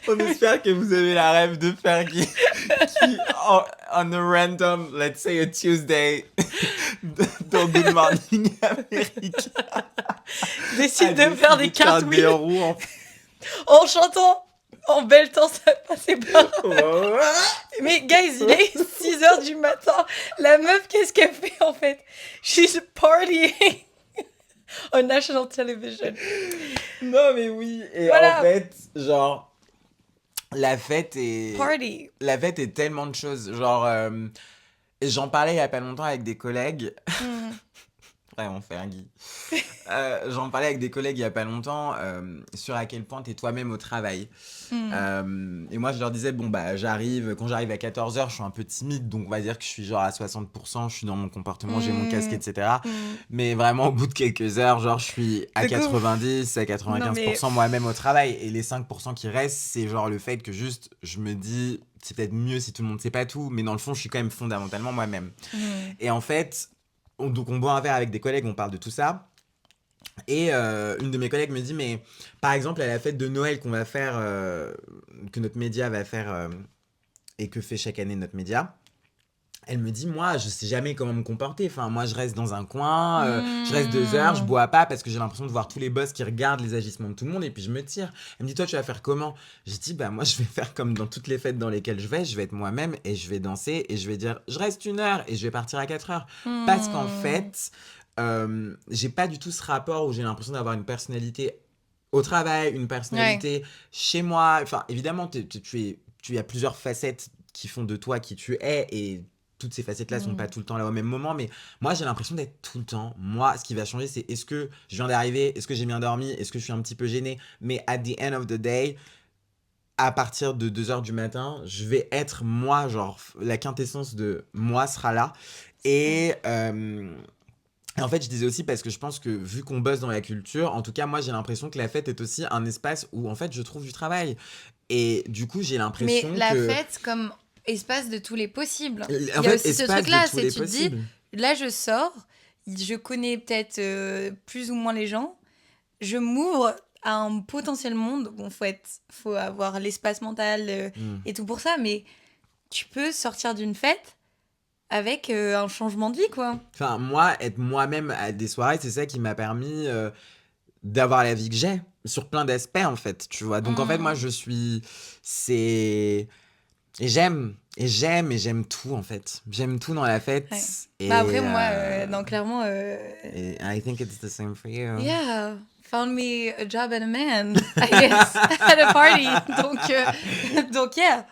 On espère que vous avez la rêve de Fergie qui, on a random, let's say a Tuesday, dans Good Morning America, Décide de faire des cartwheels roues en en chantant, en belletant, ça passait pas. Mais guys, il est 6h du matin. La meuf, qu'est-ce qu'elle fait en fait? She's partying on national television. Non mais oui, et Voilà. en fait, genre, la fête est tellement de choses. Genre, j'en parlais il y a pas longtemps avec des collègues. Vraiment Fergie. J'en parlais avec des collègues il y a pas longtemps sur à quel point t'es toi-même au travail. Et moi je leur disais bon bah quand j'arrive à 14h je suis un peu timide, donc on va dire que je suis genre à 60%, je suis dans mon comportement, j'ai mon casque, etc. Mais vraiment au bout de quelques heures, genre je suis à 90, à 95% moi-même au travail, et les 5% qui restent, c'est genre le fait que juste je me dis c'est peut-être mieux si tout le monde sait pas tout, mais dans le fond je suis quand même fondamentalement moi-même. Et en fait donc on boit un verre avec des collègues, on parle de tout ça. Et une de mes collègues me dit mais par exemple à la fête de Noël qu'on va faire, que notre média va faire et que fait chaque année notre média, elle me dit moi je sais jamais comment me comporter, enfin moi je reste dans un coin, je reste 2 heures, je bois pas parce que j'ai l'impression de voir tous les boss qui regardent les agissements de tout le monde et puis je me tire. Elle me dit toi tu vas faire comment? J'ai dit bah moi je vais faire comme dans toutes les fêtes dans lesquelles je vais être moi-même et je vais danser et je vais dire je reste 1 heure et je vais partir à 4 heures. Parce qu'en fait j'ai pas du tout ce rapport où j'ai l'impression d'avoir une personnalité au travail, une personnalité chez moi. Enfin évidemment tu as plusieurs facettes qui font de toi qui tu es, et toutes ces facettes-là sont pas tout le temps là au même moment, mais moi j'ai l'impression d'être tout le temps. Moi, ce qui va changer, c'est est-ce que je viens d'arriver, est-ce que j'ai bien dormi, est-ce que je suis un petit peu gêné, mais at the end of the day, à partir de 2h du matin, je vais être moi, genre la quintessence de moi sera là. Et en fait, je disais aussi parce que je pense que vu qu'on bosse dans la culture, en tout cas moi j'ai l'impression que la fête est aussi un espace où en fait je trouve du travail. Et du coup j'ai l'impression Mais la fête comme espace de tous les possibles. Il y En a fait, aussi ce espace truc-là, de tous c'est les tu te dis, possibles. là je sors, je connais peut-être plus ou moins les gens, je m'ouvre à un potentiel monde. Bon, faut avoir l'espace mental et tout pour ça, mais tu peux sortir d'une fête avec un changement de vie, quoi. Enfin, moi, être moi-même à des soirées, c'est ça qui m'a permis d'avoir la vie que j'ai, sur plein d'aspects, en fait, tu vois. Donc, en fait, moi, c'est... Et j'aime tout, en fait. J'aime tout dans la fête. Ouais. Et, Bah après, moi, non, clairement... et I think it's the same for you. Yeah, found me a job and a man, I guess, at a party. Donc yeah.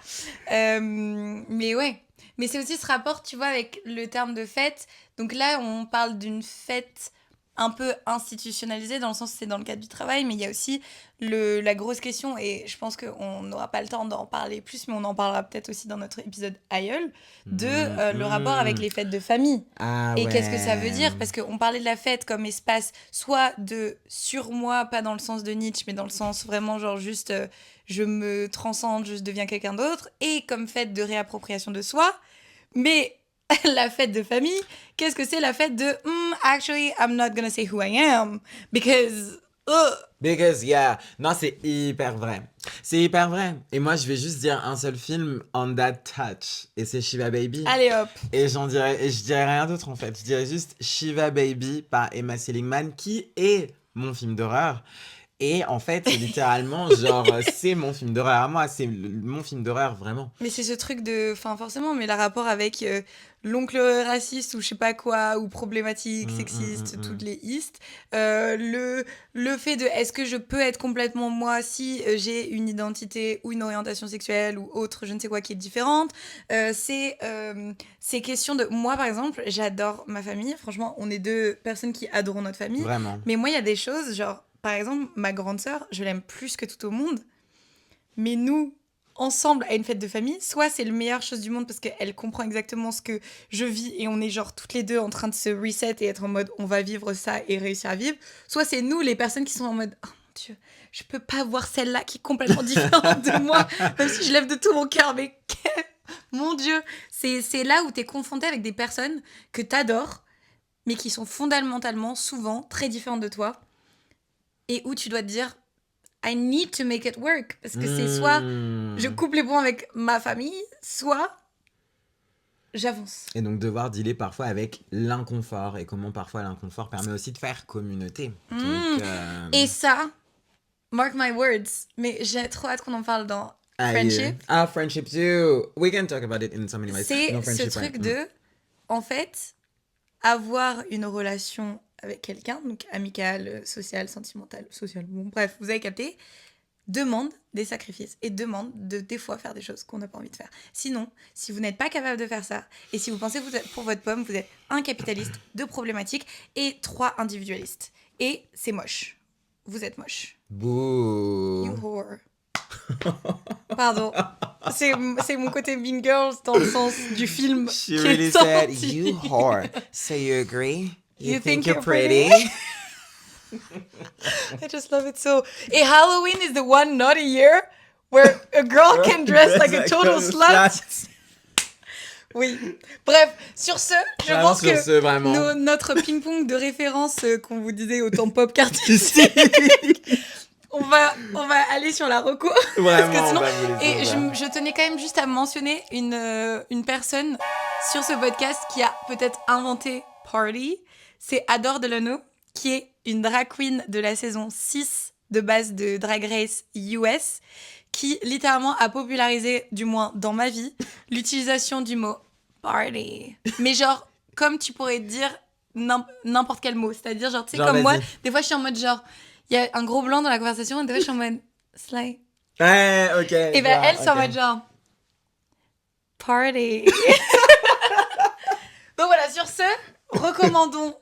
Mais ouais. Mais c'est aussi ce rapport, tu vois, avec le terme de fête. Donc là, on parle d'une fête un peu institutionnalisée, dans le sens où c'est dans le cadre du travail, mais il y a aussi la grosse question, et je pense qu'on n'aura pas le temps d'en parler plus, mais on en parlera peut-être aussi dans notre épisode aïeul, le rapport avec les fêtes de famille. Ah, Et ouais. qu'est-ce que ça veut dire? Parce qu'on parlait de la fête comme espace, soit de surmoi, pas dans le sens de Nietzsche, mais dans le sens vraiment genre juste je me transcende, je deviens quelqu'un d'autre, et comme fête de réappropriation de soi. Mais la fête de famille, qu'est-ce que c'est la fête de actually, I'm not gonna say who I am, because... Because, yeah. Non, c'est hyper vrai. C'est hyper vrai. Et moi, je vais juste dire un seul film, On That Touch. Et c'est Shiva Baby. Allez hop. Et je dirais rien d'autre, en fait. Je dirais juste Shiva Baby par Emma Seligman, qui est mon film d'horreur. Et en fait, c'est littéralement, genre, c'est mon film d'horreur à moi. C'est mon film d'horreur, vraiment. Mais c'est ce truc de... Enfin, forcément, mais le rapport avec l'oncle raciste ou je sais pas quoi, ou problématique, sexiste, toutes les istes. Le fait de est-ce que je peux être complètement moi si j'ai une identité ou une orientation sexuelle ou autre, je ne sais quoi, qui est différente. C'est question de... Moi, par exemple, j'adore ma famille. Franchement, on est deux personnes qui adorent notre famille. Vraiment. Mais moi, il y a des choses, genre, par exemple, ma grande sœur, je l'aime plus que tout au monde. Mais nous, ensemble, à une fête de famille, soit c'est la meilleure chose du monde parce qu'elle comprend exactement ce que je vis et on est genre toutes les deux en train de se reset et être en mode on va vivre ça et réussir à vivre. Soit c'est nous, les personnes qui sont en mode oh mon Dieu, je peux pas voir celle-là qui est complètement différente de moi, même si je lève de tout mon cœur, mais mon Dieu, c'est là où t'es confronté avec des personnes que t'adores, mais qui sont fondamentalement souvent très différentes de toi. Et où tu dois te dire, I need to make it work. Parce que c'est soit je coupe les ponts avec ma famille, soit j'avance. Et donc devoir dealer parfois avec l'inconfort et comment parfois l'inconfort permet aussi de faire communauté. Donc, Et ça, mark my words, mais j'ai trop hâte qu'on en parle dans Friendship. Friendship too. We can talk about it in so many ways. C'est No, ce friendship, truc ouais. de, en fait, avoir une relation avec quelqu'un, donc amicale, sociale, sentimentale, sociale, bon bref, vous avez capté, demande des sacrifices et demande de des fois faire des choses qu'on n'a pas envie de faire. Sinon, si vous n'êtes pas capable de faire ça, et si vous pensez que vous êtes pour votre pomme, vous êtes 1 capitaliste, 2 problématique et 3 individualiste. Et c'est moche. Vous êtes moche. Bouh. You whore. Pardon. C'est mon côté Mean Girls dans le sens du film She qui really est said, sorti. you whore. So you agree? You think think you're you're pretty? I just love it so. Et Halloween is the one naughty year where a girl can dress like a total slut. Oui. Bref, sur ce, je Vraiment pense sur que ce, vraiment. notre ping-pong de référence qu'on vous disait au temps pop artistique, on va aller sur la reco. Vraiment, Parce que sinon, on va vous laisser, et voilà. je tenais quand même juste à mentionner une personne sur ce podcast qui a peut-être inventé Party. C'est Adore Delano, qui est une drag queen de la saison 6 de base de Drag Race US, qui littéralement a popularisé, du moins dans ma vie, l'utilisation du mot party. Mais genre, comme tu pourrais dire n'importe quel mot. C'est-à-dire, genre, tu sais, Genre, comme moi, vas-y. des fois, je suis en mode genre, il y a un gros blanc dans la conversation, et des fois, je suis en mode slay. Ouais, ok. Et ben, elle, c'est en ok. mode genre, party. Donc voilà, sur ce, recommandons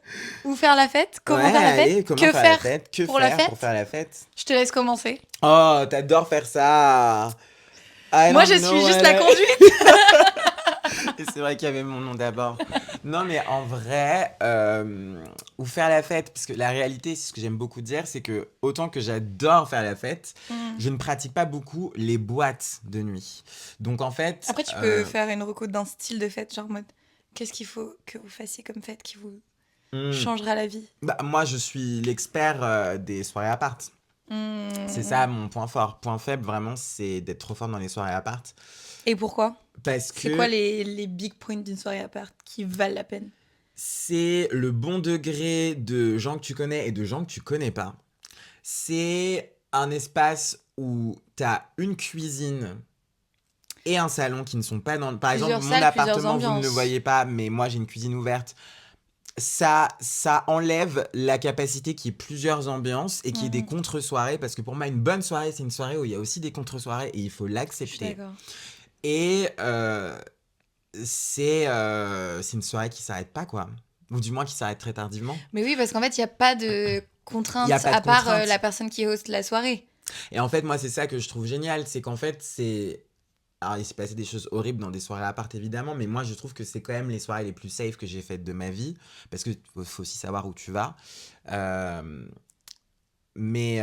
où faire la fête, comment Ouais, faire la fête, allez, comment que faire faire la fête, que pour faire la fête. pour faire la fête. Je te laisse commencer. Oh, t'adores faire ça. I Moi, don't je know, suis juste la Alex. conduite. Et c'est vrai qu'il y avait mon nom d'abord. Non, mais en vrai, ou faire la fête, parce que la réalité, c'est ce que j'aime beaucoup dire, c'est que autant que j'adore faire la fête, je ne pratique pas beaucoup les boîtes de nuit. Donc en fait... Après, tu peux faire une reco d'un style de fête, genre en mode, qu'est-ce qu'il faut que vous fassiez comme fête qui vous changera la vie. Bah, moi, je suis l'expert des soirées appart. C'est ça mon point fort. Point faible, vraiment, c'est d'être trop fort dans les soirées appart. Et pourquoi ? Parce que C'est quoi les big points d'une soirée appart qui valent la peine ? c'est le bon degré de gens que tu connais et de gens que tu connais pas. C'est un espace où tu as une cuisine et un salon qui ne sont pas dans... Par Plusieurs exemple, mon salles, plusieurs appartement, vous ne le ambiances. voyez pas, mais moi, j'ai une cuisine ouverte. Ça enlève la capacité qu'il y ait plusieurs ambiances et qu'il y ait des contre-soirées. Parce que pour moi, une bonne soirée, c'est une soirée où il y a aussi des contre-soirées et il faut Je suis l'accepter. d'accord. Et c'est une soirée qui s'arrête pas, quoi. Ou du moins qui s'arrête très tardivement. Mais oui, parce qu'en fait, il n'y a pas de contraintes Y a pas de à part contraintes. la personne qui hoste la soirée. Et en fait, moi, c'est ça que je trouve génial. C'est qu'en fait, c'est... Alors, il s'est passé des choses horribles dans des soirées à part, évidemment. Mais moi, je trouve que c'est quand même les soirées les plus safe que j'ai faites de ma vie. Parce qu'il faut aussi savoir où tu vas. Mais...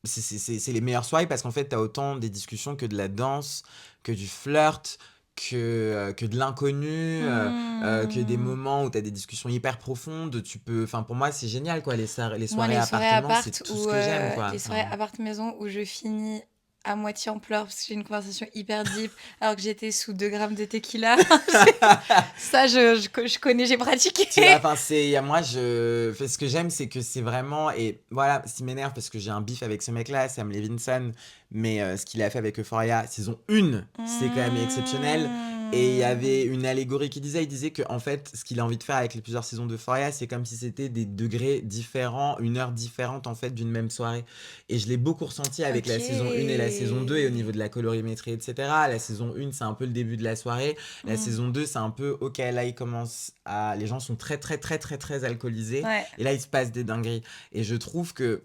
c'est les meilleures soirées parce qu'en fait, t'as autant des discussions que de la danse, que du flirt, que de l'inconnu, que des moments où t'as des discussions hyper profondes. Tu peux... Enfin, pour moi, c'est génial, quoi. Les soirées Moi, les soirées appartements, appart c'est tout ou ce que j'aime, quoi. les soirées Enfin, appart maison où je finis à moitié en pleurs parce que j'ai une conversation hyper deep alors que j'étais sous 2 grammes de tequila. Ça, je connais, j'ai pratiqué. Tu vois, enfin, moi, ce que j'aime, c'est que c'est vraiment, et voilà, ce qui m'énerve parce que j'ai un bif avec ce mec-là, Sam Levinson, mais ce qu'il a fait avec Euphoria, saison 1, c'est quand même exceptionnel. Et il y avait une allégorie il disait que en fait, ce qu'il a envie de faire avec les plusieurs saisons d'Euphoria, c'est comme si c'était des degrés différents, une heure différente en fait d'une même soirée. Et je l'ai beaucoup ressenti avec la saison 1 et la saison 2, et au niveau de la colorimétrie, etc. La saison 1, c'est un peu le début de la soirée. La saison 2, c'est un peu, ok, là, les gens sont très, très, très, très, très alcoolisés. Ouais. Et là, il se passe des dingueries. Et je trouve que,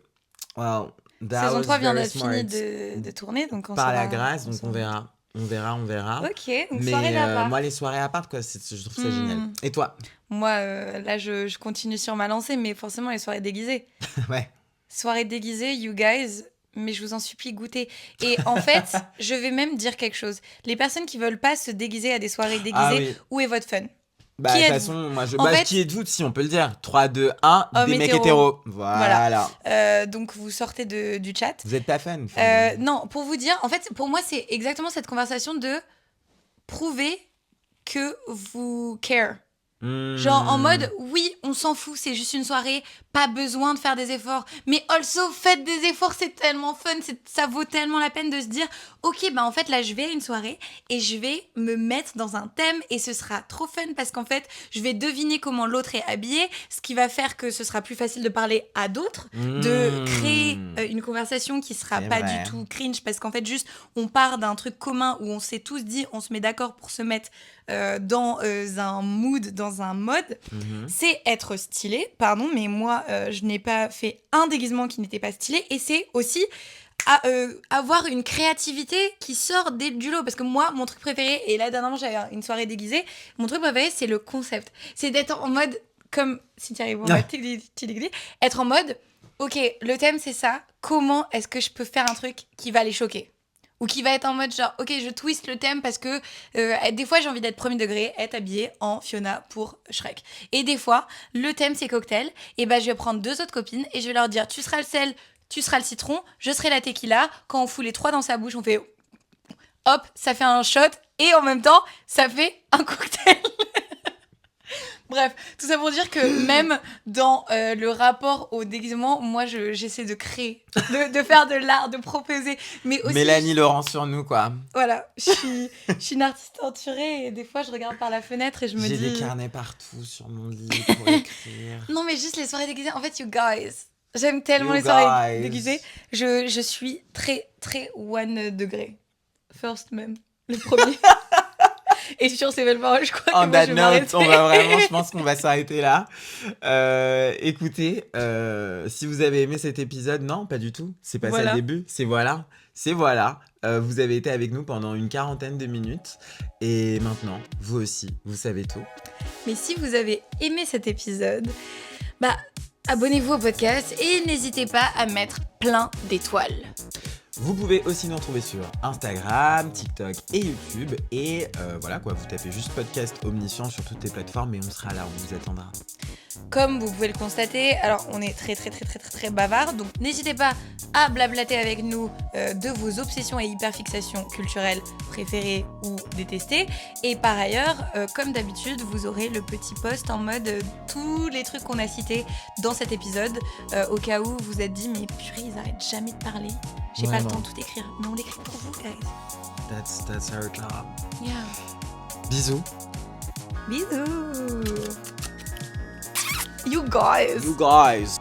wow, Saison 3 vient d'être smart. finie de tourner, donc Par la grâce, donc on verra. On verra. Ok, donc Mais soirée d'appart. moi, les soirées à part, quoi, je trouve ça génial. Et toi? Moi, là, je continue sur ma lancée, mais forcément, les soirées déguisées. Ouais. Soirées déguisées, you guys, mais je vous en supplie, goûtez. Et en fait, je vais même dire quelque chose. Les personnes qui veulent pas se déguiser à des soirées déguisées, où est votre fun? Bah, de toute façon, moi, qui êtes-vous, si on peut le dire? 3, 2, 1, des mecs hétéros. Voilà. Donc, vous sortez du chat. Vous êtes pas fan? Non, pour vous dire, en fait, pour moi, c'est exactement cette conversation de prouver que vous care. Genre en mode, oui, on s'en fout, c'est juste une soirée, pas besoin de faire des efforts. Mais also, faites des efforts, c'est tellement fun, ça vaut tellement la peine de se dire, ok, bah en fait, là, je vais à une soirée et je vais me mettre dans un thème et ce sera trop fun parce qu'en fait, je vais deviner comment l'autre est habillé, ce qui va faire que ce sera plus facile de parler à d'autres, de créer une conversation qui sera pas du tout cringe parce qu'en fait, juste, on part d'un truc commun où on s'est tous dit, on se met d'accord pour se mettre dans un mood, dans un mode, c'est être stylé, pardon, mais moi, je n'ai pas fait un déguisement qui n'était pas stylé, et c'est aussi avoir une créativité qui sort du lot, parce que moi, mon truc préféré, et là, dernièrement, j'avais une soirée déguisée, mon truc préféré, c'est le concept. C'est d'être en mode, comme, si tu arrives, être en mode, ok, le thème, c'est ça, comment est-ce que je peux faire un truc qui va les choquer ? Ou qui va être en mode genre, ok, je twist le thème parce que des fois j'ai envie d'être premier degré, être habillée en Fiona pour Shrek. Et des fois, le thème c'est cocktail, et ben je vais prendre 2 autres copines et je vais leur dire, tu seras le sel, tu seras le citron, je serai la tequila. Quand on fout les 3 dans sa bouche, on fait hop, ça fait un shot et en même temps, ça fait un cocktail. Bref, tout ça pour dire que même dans le rapport au déguisement, moi j'essaie de créer, de faire de l'art, de proposer, mais aussi... Mélanie Laurent sur nous, quoi. Voilà, je suis une artiste torturée et des fois je regarde par la fenêtre et je me dis... J'ai des carnets partout sur mon lit pour écrire. Non mais juste les soirées déguisées, en fait, you guys, j'aime tellement les soirées déguisées. Je suis très, très 1 degré. First même, le premier. Et sur ces belles paroles, je crois que moi, je vais m'arrêter. On va vraiment, je pense qu'on va s'arrêter là. Écoutez, si vous avez aimé cet épisode, non, pas du tout. C'est pas ça le début. C'est voilà. Vous avez été avec nous pendant une 40aine de minutes. Et maintenant, vous aussi, vous savez tout. Mais si vous avez aimé cet épisode, bah, abonnez-vous au podcast et n'hésitez pas à mettre plein d'étoiles. Vous pouvez aussi nous retrouver sur Instagram, TikTok et YouTube. Et voilà quoi, vous tapez juste podcast Omniscient sur toutes les plateformes et on sera là, on vous attendra. Comme vous pouvez le constater, alors on est très bavard, donc n'hésitez pas à blablater avec nous de vos obsessions et hyperfixations culturelles préférées ou détestées. Et par ailleurs, comme d'habitude, vous aurez le petit post en mode tous les trucs qu'on a cités dans cet épisode, au cas où vous êtes dit mais purée, ils arrêtent jamais de parler. J'ai pas le temps de tout écrire, mais on l'écrit pour vous, guys. That's our job. Yeah. Bisous. Bisous. You guys.